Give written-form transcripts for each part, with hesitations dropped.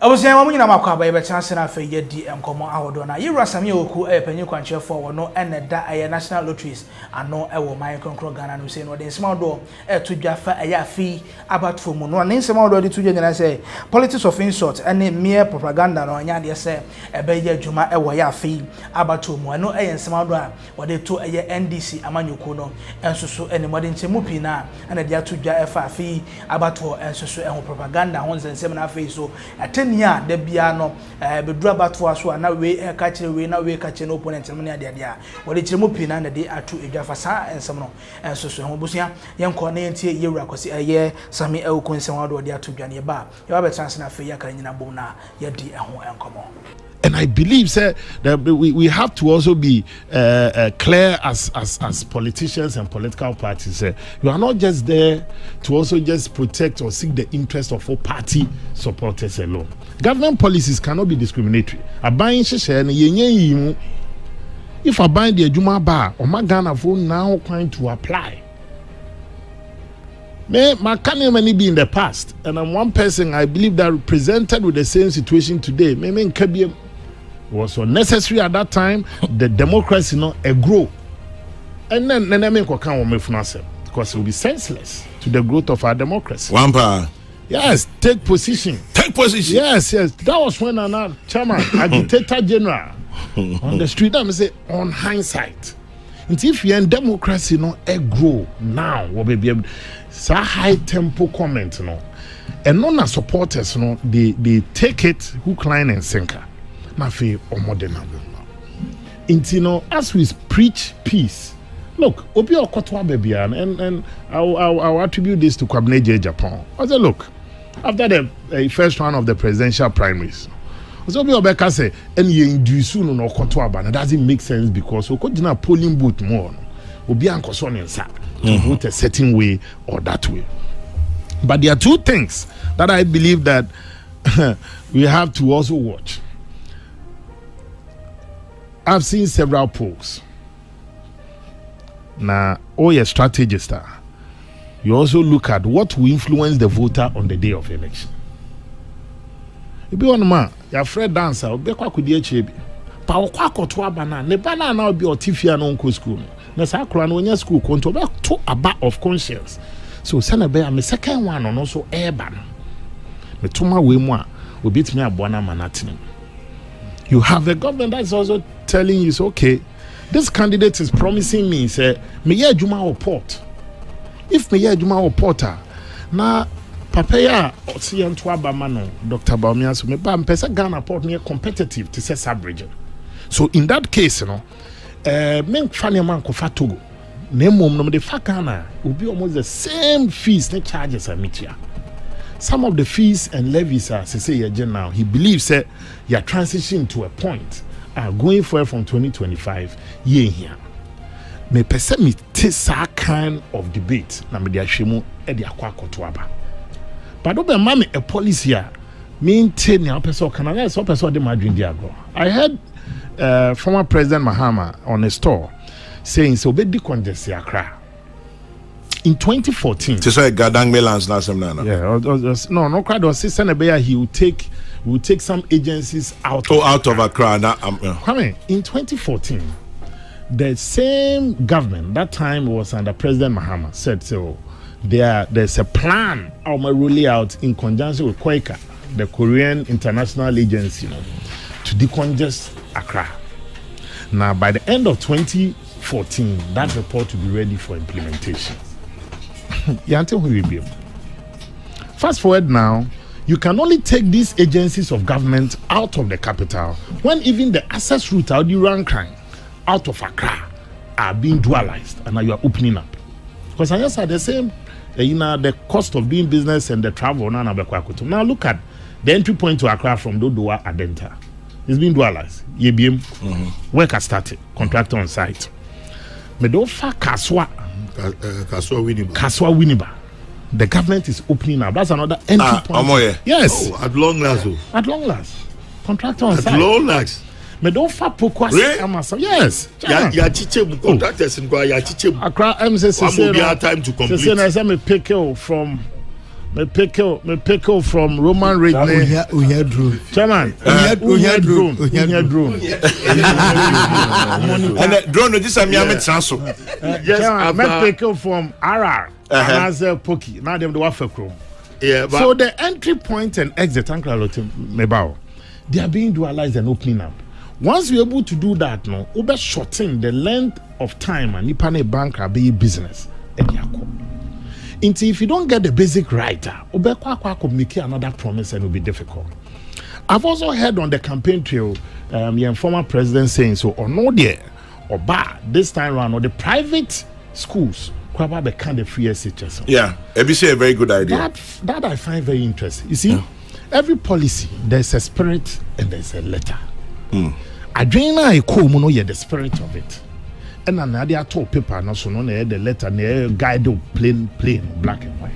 was saying, when you know, by the chance and I feel ye di and come out on a year, Sammi Awuku, a penny country for no and a national lotteries, and no, I will my control Ghana, and say, no, then small door, to Jaffa, a fee about for moon, one in some already to you, and I say, politics of insult, and mere propaganda, no, and ya say, a bayer Juma, a wire fee, about two more, no, and small door, what they took a NDC, a manukono, and so any modern Temupina, and a dear to Jaffa fee, about two, and so and propaganda, once and 7 face, so at ya de biano be draba to aso na we ka kire we na we ka kire no opponent no ne ade dia wo de kire mo pina na de atu edwafa sa ensem no enso so ho busia yenko na yentie yewura kwasi eye Sammi Awuku nsem wado de atu dwane ba ye ba be chance na fe ya kan nyina bom na ye di eho enkomo. And I believe, sir, that we have to also be clear as politicians and political parties. Sir. You are not just there to also just protect or seek the interest of all party supporters alone. Government policies cannot be discriminatory. If I buy the Juma bar or my Ghana phone now trying to apply. My can't many be in the past, and I'm one person I believe that presented with the same situation today. Maybe was unnecessary at that time. The democracy grow, and then because it will be senseless to the growth of our democracy. Wampa. Yes, take position. Take position. Yes. That was when our chairman, agitator general, on the street. I say on hindsight, and if you in democracy, grow now. What be able so high tempo comment, and none of supporters, they take it hook, line, and sinker. Nafe or modern. As we preach peace, look, Obi Okotwa baby, and I'll attribute this to Kwabene J. Japan. I said, look, after the first round of the presidential primaries, Obi Obeka say, and you induce no Okotwa, but it doesn't make sense because Okotwa polling booth more. Obi Ankoson inside to vote a certain way or that way. But there are two things that I believe that we have to also watch. I've seen several polls. Now, your strategist, you also look at what will influence the voter on the day of election. If you want man, your friend dancer, be kwa kudie chebi. Pa okwa kotoa bana, ne bana na obi otifia no nko school. Na sa akra no nya school konto be to aba of conscience. So sana be am second one no so urban. Me tuma we mu a obi timi aboa na manatene. You have a government that's also telling you, so, okay, this candidate is promising me, say, me ye juma or port. If me ye juma or porter, na papaya or see Antwaba Mano, Dr. Baumias, me bam pesa Ghana port near competitive to say sub-region. So in that case, men funny man kofa Togo, name no the fa Ghana will be almost the same fees they charges a metia. Some of the fees and levies are say now. He believes that you are transitioning to a point going forward from 2025 year here. Me pese me take that kind of debate na me dia hwemu e dia kwa kotoaba. But obe mama a policy a maintain your person can I so person de madwin dia go. I heard former President Mahama on a store saying so be decongest Accra. In 2014, to say Gadang Melans last time now. Yeah, no crowd was saying he will take some agencies out of Accra. Coming in 2014, the same government that time was under President Mahama said so. There's a plan of my rolling out in conjunction with Quaker, the Korean International Agency, to decongest Accra. Now, by the end of 2014, that report will be ready for implementation. Fast forward now, you can only take these agencies of government out of the capital when even the access route out the run crime out of Accra are being dualized and now you are opening up. Because I just had the same, the cost of doing business and the travel. Now look at the entry point to Accra from Dodowa Adenta. It's been dualized. YBM, work has started, contractor on site. Medofa Kaswa Winiba. The government is opening up. That's another entry point. Yes. Oh, at long last. At long last. Contractor on site. At long last. Medofa Pokwa. Yes. Ya chiche contractors in Accra MCC. One will be our time to complete. Say me pick from Me pickle from Roman Ridley. Drone. Chairman. Drone. And drone just a me transfer. Yes, me pickle from RR. As a Poki. Now them the waffle chrome. Yeah, but so the entry point and exit Uncle Mebao, they are being dualized and opening up. Once you're able to do that, no, over shorten the length of time and Nipane bank are be business. If you don't get the basic right, could make another promise and it will be difficult. I've also heard on the campaign trail, your former president saying so, or no there, or bad this time around, or the private schools, the kind of free SHS. yeah, ABC a very good idea. That I find very interesting. You see, every policy, there's a spirit and there's a letter. Adrena I call mono the spirit of it. And another told paper, no so no the letter, the guide plain, black and white.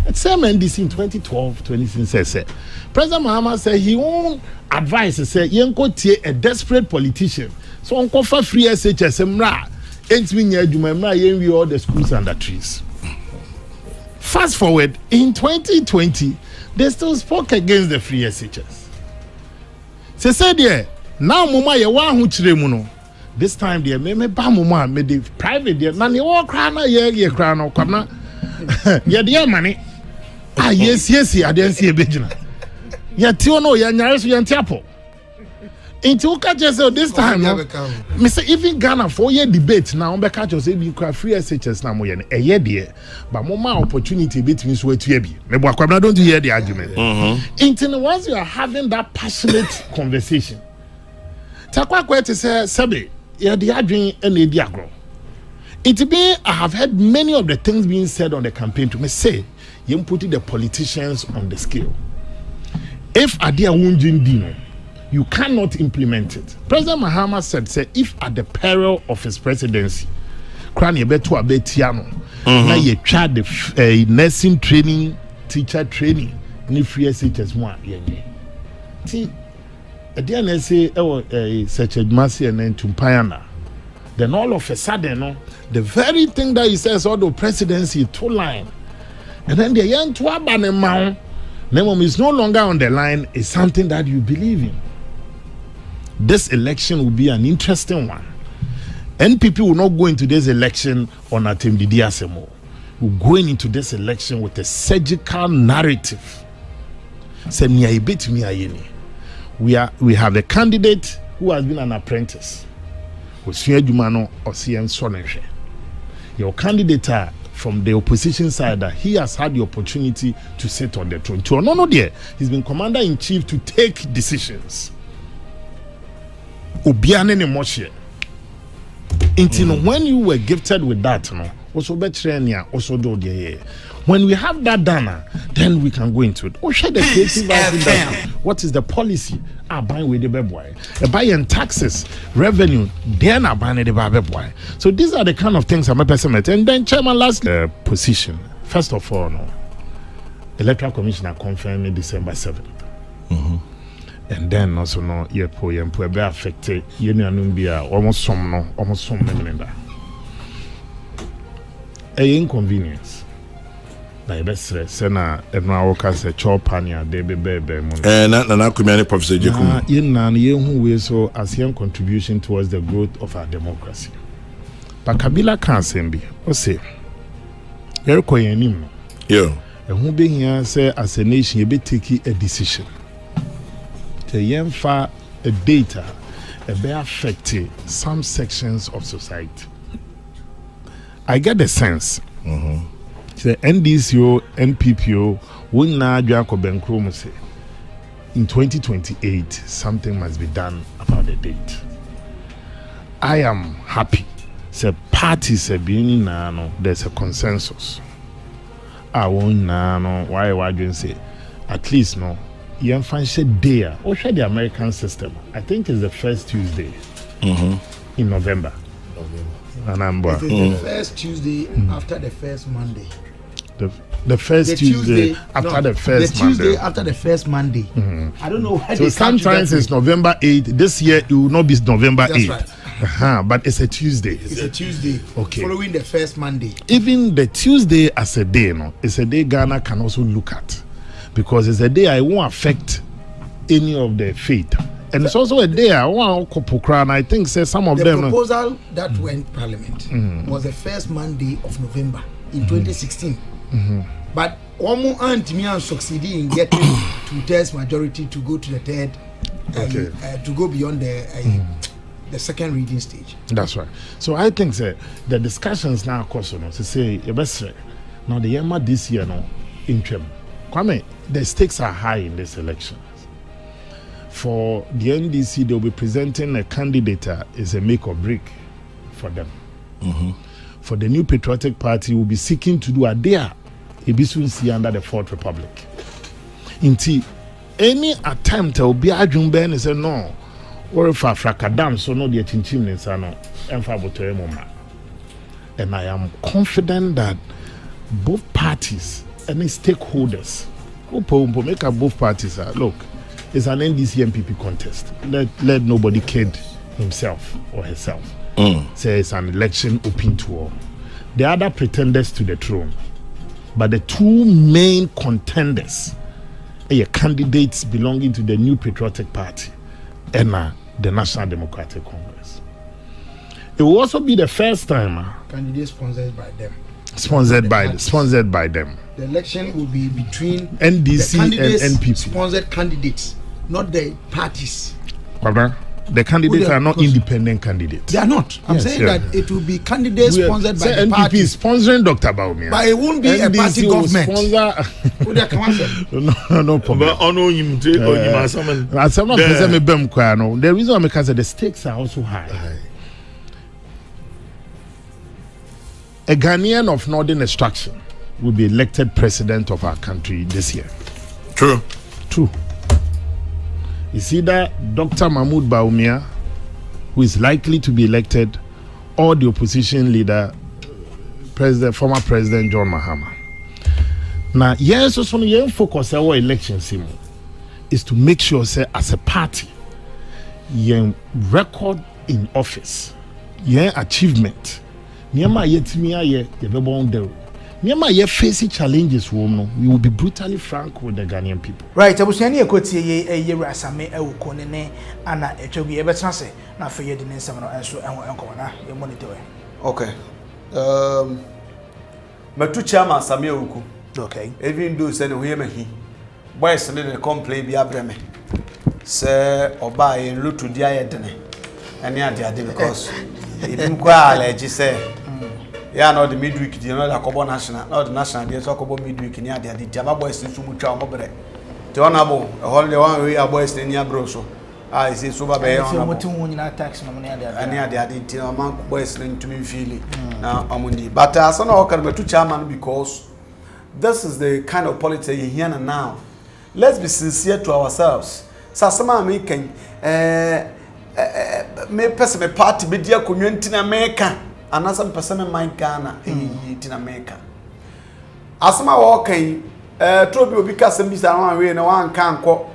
It's same NDC in 2012, 2016 President Mahama said he won't advise, say, Yanko tie a desperate politician. So on cover free SHS mra, ain't me near Jumamra, we all the schools under trees. Fast forward, in 2020, they still spoke against the free SHS. They said, yeah, now Muma, you want who chiremuno. This time, dear, me ba Muma, me the private, dear, nani walk crana, ye crana, come yeah, dear money. Ah, yes, I didn't see a bejina. Yeah, Tiono, ya nyaris, yan tiapo. Into catches this time, Mr. Even Ghana 4-year debate now, on the catches, you can free SHS now, a year, dear, but more opportunity between sweat to be. Maybe I don't hear the argument. Until once you are having that passionate conversation, Takwa Kwete says, Sabi, yeah, the arguing and the diagram. It be, I have heard many of the things being said on the campaign to me say, you put the politicians on the scale. If Adia Wunjin Dino, you cannot implement it. President Mahama said, say, if at the peril of his presidency, Krani Betu Abetiano, now you try the nursing training, teacher training, ni free SHS1. See, at the end, I say, such a mercy and then Tumpayana. Then all of a sudden, the very thing that he says, all the presidency, 2 line. And then the young Tuaban Mount, Nemom is no longer on the line, is something that you believe in. This election will be an interesting one. NPP will not go into this election on a Atem Didi Asemo. We're going into this election with a surgical narrative. We have a candidate who has been an apprentice. Your candidate from the opposition side that he has had the opportunity to sit on the throne. No, dear. He's been commander-in-chief to take decisions. Obiane ne Moshe. When you were gifted with that, also when we have that done, then we can go into it. Oh, share the creative industry. What is the policy? Buying with the boy. Buying taxes, revenue, then buying the boy. So these are the kind of things I'm a person. And then chairman last position. First of all, electoral commissioner confirmed December 7th. And then also be affected. Almost some member. A inconvenience. Na best sena everyone workers a chopania de bebe mon na kumani Professor Jekum hu we so as your contribution towards the growth of our democracy. But Kabila can sembi o say yer ko yanim no yo hu be here say as a nation you be taking a decision to yemfa a data be affecting some sections of society. I get the sense the NDCO, NPPO, in 2028, something must be done about the date. I am happy. The parties are being there's a consensus. I won't why you say at least you find there or share the American system. I think it's the first Tuesday in November. And I'm the first Tuesday after the first Monday. The first Tuesday after the first Monday. The Tuesday after the first Monday. I don't know why. So sometimes it's November 8th. This year it will not be November 8th. Right. But it's a Tuesday. It's a Tuesday. Okay. Following the first Monday. Even the Tuesday as a day, it's a day Ghana can also look at, because it's a day I won't affect any of the faith. And it's also a day I want to pokra, and I think some of them. The proposal that went Parliament was the first Monday of November in 2016. But Omo and me are succeeding in getting two-thirds majority to go to the third, to go beyond the second reading stage. That's right. So I think the discussions now, of course, to say best now the Yama this year in Trem. Kwame, the stakes are high in this election. For the NDC, they'll be presenting a candidate is a make or break for them. For the New Patriotic Party, will be seeking to do a dare see under the Fourth Republic. Inti any attempt will be Ajumben and say no, or if Afrakadam so no the chinchim is no and I am confident that both parties, any stakeholders, who make up both parties look, it's an NDC MPP contest. Let nobody kid himself or herself. Say it's an election open to all. The other pretenders to the throne. But the two main contenders are candidates belonging to the New Patriotic Party and the National Democratic Congress. It will also be the first time candidates sponsored by them. Sponsored by them. The election will be between NDC and NPP. Sponsored candidates, not the parties. The candidates are not independent candidates. They are not. I'm saying that it will be candidates sponsored by the NPP party. is sponsoring Dr. Baumia. But it won't be NDC a party government. No problem. The reason I'm because the stakes are also high. A Ghanaian of Northern extraction will be elected president of our country this year. True. It's either Dr. Mahmoud Baumia, who is likely to be elected, or the opposition leader, former President John Mahama. Now, yes, also the focus our election is to make sure, as a party, your record in office, your achievement, Ye facing challenges, we will be brutally frank with the Ghanaian people. Right, Abusiani Ekoti ye Sammi Awuku ne ana etwobi e betena se na fa ye di nsem no enso enko na ye monitor. Okay. Matu chairman Sammi Awuku. Okay. Even though say no hear me boys ne dey complain bi abreme. Say oba ye lutu dia ye dene. Ene ade because even kwa allergy say yeah, no, the midweek, you know, the Kobo National, not the National, they talk about midweek in Yadia, the Jama boys in Sumucha, Mobre. The honorable, a whole one way our boys in Yabroso. I see Suba Bay on tax money, and the idea among boys to me feeling now Amundi. But as an organ, two chairman, because this is the kind of politics you hear now. Let's be sincere to ourselves. Sasama making me person a party media community in America. And as some person in my Ghana in America. As my walking, Tropi because some Mr. One way no one can quote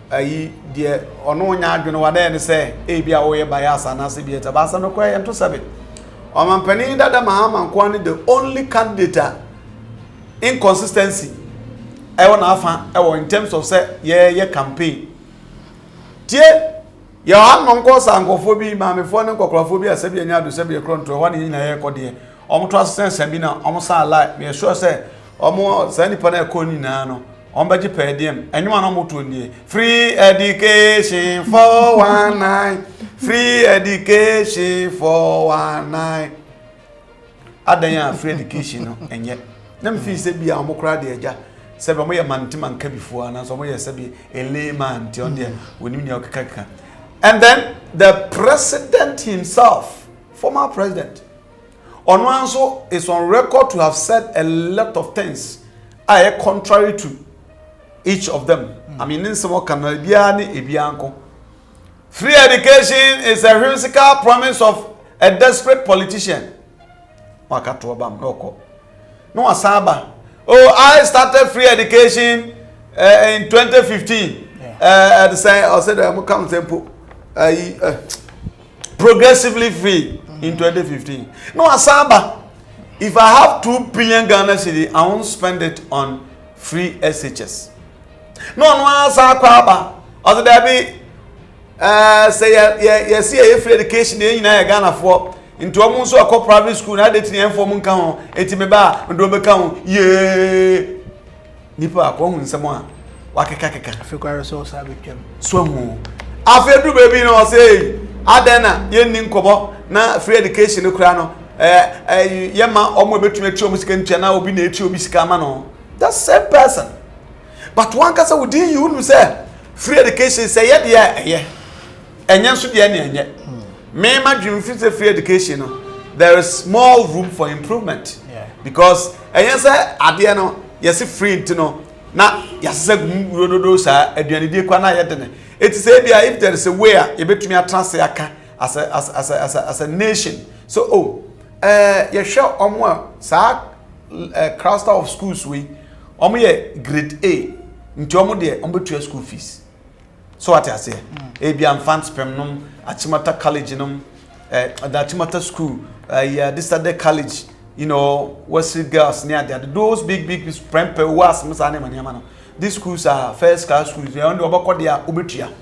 dear or no one yard, you know what they say, Abia way by us and as be at a bass and no quay and to save it. On my penny that the Maham and Kwani, the only candidate inconsistency. I want to in terms of say, yeah, campaign. Dear. Ya anonko sankophobia mamefo ne kokrophobia sabi anya do sabi ekronto wani nyina ye kode omo to asense bi na omo sa lie me sure say omo sa nipa na ekoni na no omo baji pediem enwa na moto nie free education for 19 free education for 19 adanya free education no enye na me fi se bia omo kra de agya sebe omo ye mantima nka bifo na so omo ye sebe eleman ti on de wonim ne okaka. And then the president himself, former president, Onwanso is on record to have said a lot of things are contrary to each of them. I mean, in some free education is a whimsical promise of a desperate politician. No asaba. Oh, I started free education in 2015. At the same, I said I'm come tempo. progressively free in 2015. No, Asaba, if I have 2 billion Ghana cedi, I won't spend it on free SHS. No, Asaba, other there be say yes, free education in Ghana for into almost a private school, na de tin inform nka ho etimeba ndo beka ho ye nipa akọ hu nsemo a wakeka Africa resource abetwam so hu afedu baby no say adena ye ni nkobo na free education kura no yema omo betumi ati omo sika ntua na obi na eti obi sika ma no that same person but one kasa within you no say free education say ye de enye nso de enye me my dream free education there is small room for improvement because yes ade no yes free no na yes gudodo sa aduane die kwa na yede ne it say bia if there is a way you betumi atrans aka as a nation so you show omo sa cluster of schools we omo ye grade A nti omo de omo betua school fees so what I say bia infant spem no Achimata College, the Achimata School, this other college, you know, Wesley girls near there. Those big prempe was Musane Maniamano. These schools are first class schools. They only about their ubitria.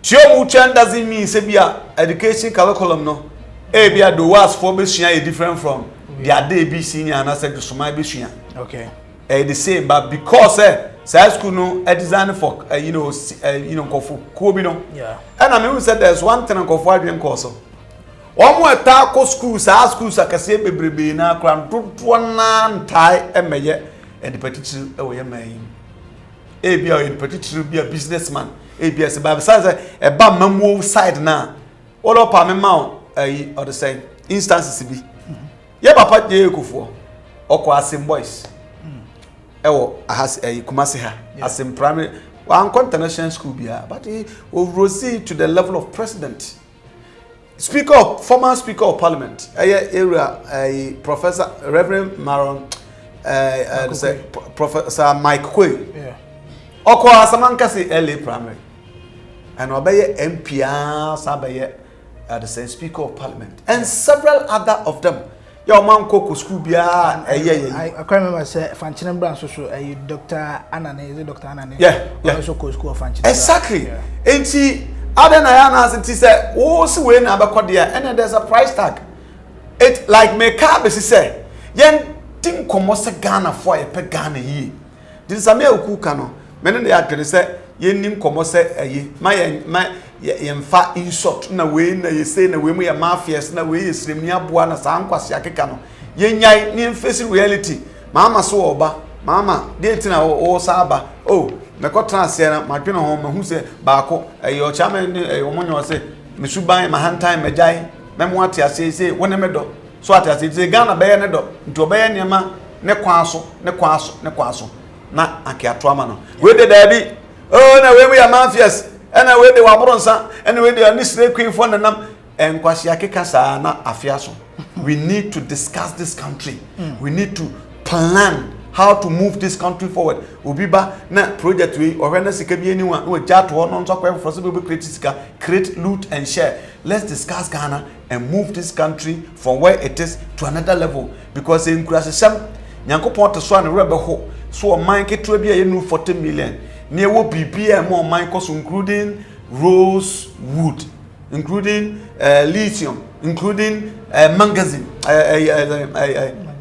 Chiomuchan doesn't mean Sebia education curriculum no. Abia do was for Bishia different from the Ade senior and I said to Sumai Bishia. Okay. The same, but because Science school no a design for Kofi no. Yeah. And I mean said there's one thing Kofi adwen course. One more taco schools, our schools are kase bebrebe na kran tutuana ntai emeye and the petition away may. Abia in petition be a businessman. ABS by size a bam memo side na. All up a memo or the same instances be. Yeah, papa de Kofo. Okwa same boys. Ewo has a Kumasi ha as in primary one international school bia but he will proceed to the level of president, former speaker of parliament area professor Reverend Maron Professor Mike Kwe oko asamankasi LA primary and obeye MPR sabaye the same speaker of parliament and several other of them. Your man coco school bia I can't remember say Fanchinam Brand so Dr. Anane, is it Dr. Anane? Yeah. Also school of Fanchinam. Exactly. And she Adena as it say, oh so when abakodia and there's a price tag. It like me car be say, yen tin komo se Ghana for e pe Ghana yi. This Sammi Awuku kano. Men dey adwene say yen nim komo se ayi. Ma yemfa insult na we na ye say na we mu ya mafias na we yesrem ni aboa na sa ankwase akeka no yenyai ni face reality mama so oba mama dey tina o saba oh me ko transfer na madwene ho mahu se baako o chama ni omonyo se mesuban mahantan majai memo ate ase say wona medo so ate ase say Ghana be ne do nto be ne ma ne kwaso na akiato ama no we dey there bi oh na we mu ya mafias and away they were bronsa, and away they are nisre queen for nam and kwasiakeka sa na afiaso. We need to discuss this country. We need to plan how to move this country forward. Ubiba na project we or when sika bi anyone we jat one on talk for possible create loot and share. Let's discuss Ghana and move this country from where it is to another level because in Kurasem Nyankopon to so an rebel ho so man ke to bia you 40 million. Near what BPM more mine costs, including rose wood, including lithium, including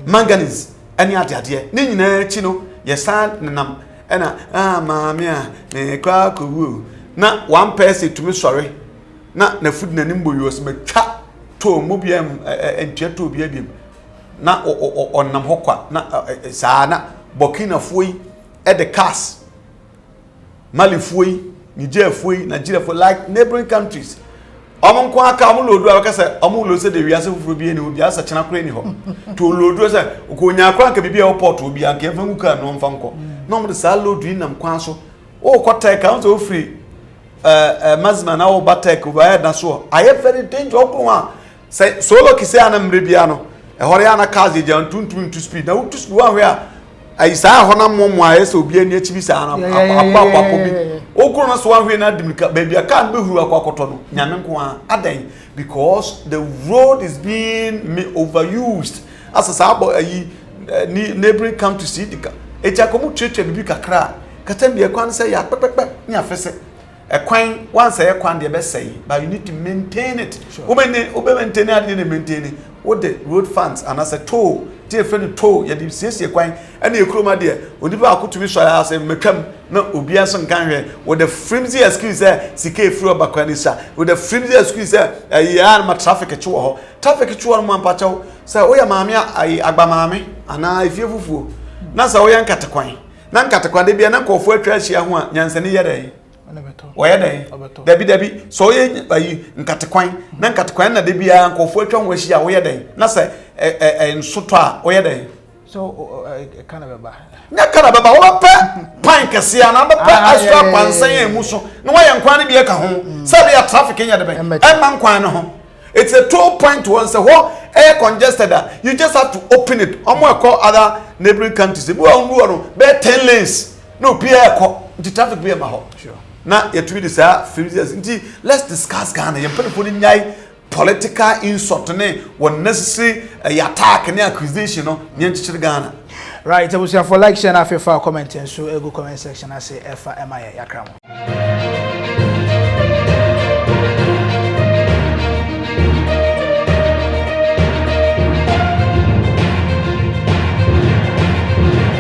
manganese, any other. Nina chino, yes, nam, and mamma, me crack woo. Not one person to me sorry. Not the food nimbo you was me chat to mobium and jet to be a not on Namhoka, not Sana, Burkina Faso at the cast. Mali fui, Niger fui, Nigeria for like neighboring countries. Among Kwaka Amulo, I say, Amulo said the Riasa will be in the Asa Chanacrani home. To Lodosa, Ukunya Kranka be a port will be a Kevamuka non Fanco. No, the Salo Dream and Quanso. Oh, Quata council free. Mazman, our Batek, who I had Nassau. I have very dangerous. Say, Solo Kisanam Ribiano, a Horiana Kazi, John Tuntun to speed. Now, to one where. I saw one more so be near Chibisa, okuro no so ahwe na dimika baby aka be huru akwakoto no nyame nko a adan because the road is being overused as a sabo ayi neighboring countries dika echakomu twetwe bibi kakra katam ye kwan say ya pepepe nya fese ekwan once ye kwan de be say but you need to maintain it obe maintain ade na maintain what the road funds and as a toll tie friend toll ye de siesie kwan ene ekroma de odiba akotumi so ya say metwam na obi aso nkan hwe with the flimsy excuse sika efru obakwan isa with the flimsy excuse ya ma traffic chiwo ho traffic chiwo no ampa chawo say oya maame agba maame ana efie fufuo na say oya nkatekwan na nkatekwan de bia na nkofo atwa ahia ho a nyansane yere oya dabi so oya nkatekwan na nkatekwan na de bia nkofo atwa ho ahia oya den na say nsoto a oya den so kana baba na kana baba wo pa pan kese na ba pa asra kwansan emu so na wo yankwan bi e ka ho sabe ya traffic nya de ben emma nkwan no ho it's a toll point once a what air congested you just have to open it omo e call other neighboring countries we on no be 10 lanes no be e call the traffic be e ma ho sure na ye to be say furious nti let's discuss Ghana ye pele foni nyai political insult ne unnecessary attack ne accusation no nye nchichiri Ghana. Right, I will say for like share na for comment and so go comment section I say efa ema yakramo.